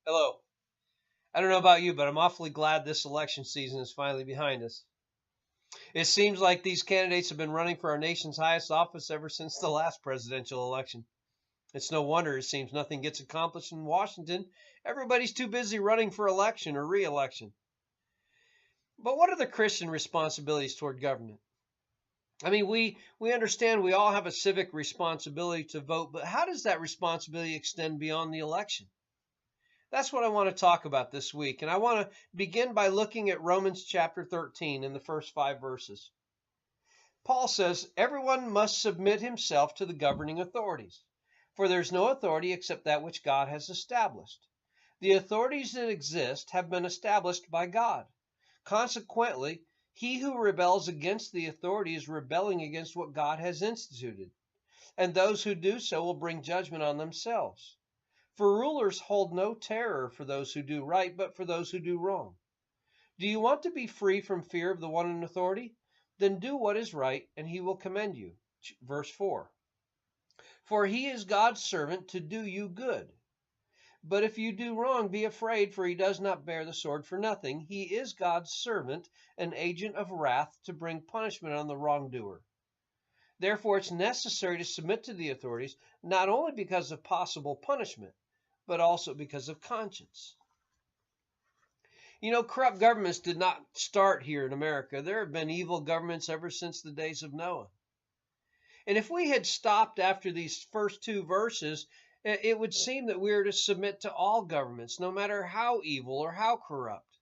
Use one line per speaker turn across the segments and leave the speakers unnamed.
Hello. I don't know about you, but I'm awfully glad this election season is finally behind us. It seems like these candidates have been running for our nation's highest office ever since the last presidential election. It's no wonder it seems nothing gets accomplished in Washington. Everybody's too busy running for election or re-election. But what are the Christian responsibilities toward government? I mean, we understand we all have a civic responsibility to vote, but how does that responsibility extend beyond the election? That's what I want to talk about this week. And I want to begin by looking at Romans chapter 13 in the first 5 verses. Paul says, everyone must submit himself to the governing authorities, for there's no authority except that which God has established. The authorities that exist have been established by God. Consequently, he who rebels against the authority is rebelling against what God has instituted, and those who do so will bring judgment on themselves. For rulers hold no terror for those who do right, but for those who do wrong. Do you want to be free from fear of the one in authority? Then do what is right, and he will commend you. Verse 4. For he is God's servant to do you good. But if you do wrong, be afraid, for he does not bear the sword for nothing. He is God's servant, an agent of wrath to bring punishment on the wrongdoer. Therefore, it's necessary to submit to the authorities, not only because of possible punishment, but also because of conscience. You know, corrupt governments did not start here in America. There have been evil governments ever since the days of Noah. And if we had stopped after these first 2 verses, it would seem that we are to submit to all governments, no matter how evil or how corrupt.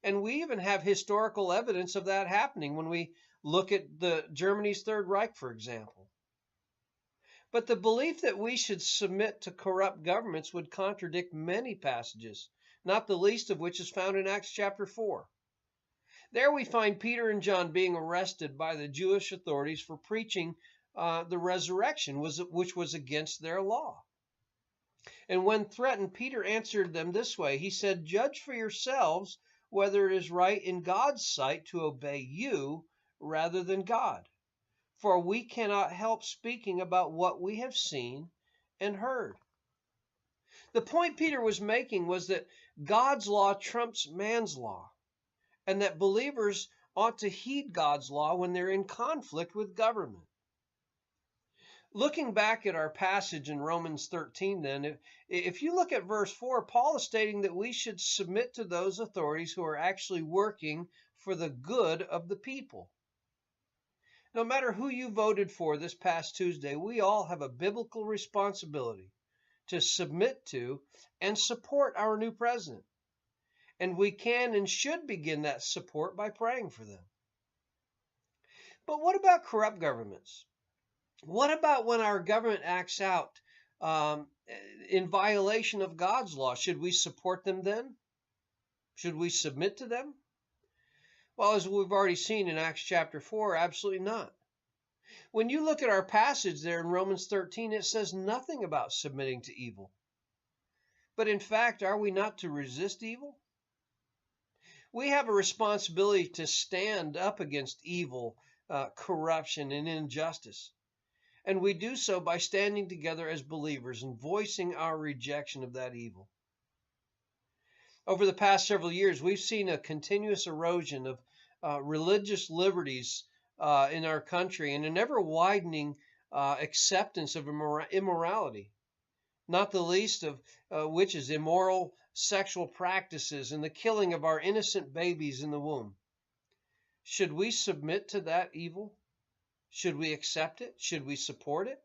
And we even have historical evidence of that happening when we look at Germany's Third Reich, for example. But the belief that we should submit to corrupt governments would contradict many passages, not the least of which is found in Acts chapter 4. There we find Peter and John being arrested by the Jewish authorities for preaching the resurrection, which was against their law. And when threatened, Peter answered them this way. He said, "Judge for yourselves whether it is right in God's sight to obey you rather than God. For we cannot help speaking about what we have seen and heard." The point Peter was making was that God's law trumps man's law, and that believers ought to heed God's law when they're in conflict with government. Looking back at our passage in Romans 13, then, if you look at verse 4, Paul is stating that we should submit to those authorities who are actually working for the good of the people. No matter who you voted for this past Tuesday, we all have a biblical responsibility to submit to and support our new president. And we can and should begin that support by praying for them. But what about corrupt governments? What about when our government acts out in violation of God's law? Should we support them then? Should we submit to them? Well, as we've already seen in Acts chapter 4, absolutely not. When you look at our passage there in Romans 13, it says nothing about submitting to evil. But in fact, are we not to resist evil? We have a responsibility to stand up against evil, corruption, and injustice. And we do so by standing together as believers and voicing our rejection of that evil. Over the past several years, we've seen a continuous erosion of religious liberties in our country and an ever-widening acceptance of immorality, not the least of which is immoral sexual practices and the killing of our innocent babies in the womb. Should we submit to that evil? Should we accept it? Should we support it?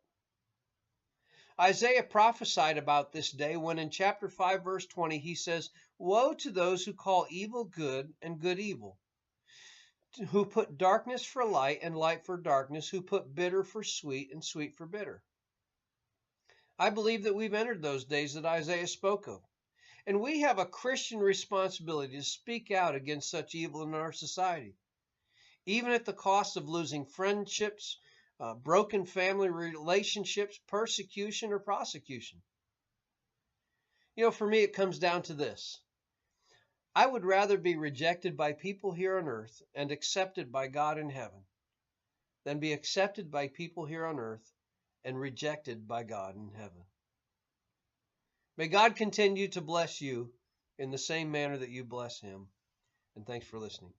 Isaiah prophesied about this day when in chapter 5, verse 20, he says, "Woe to those who call evil good and good evil, who put darkness for light and light for darkness, who put bitter for sweet and sweet for bitter." I believe that we've entered those days that Isaiah spoke of. And we have a Christian responsibility to speak out against such evil in our society, even at the cost of losing friendships, broken family relationships, persecution, or prosecution. You know, for me, it comes down to this. I would rather be rejected by people here on earth and accepted by God in heaven than be accepted by people here on earth and rejected by God in heaven. May God continue to bless you in the same manner that you bless him. And thanks for listening.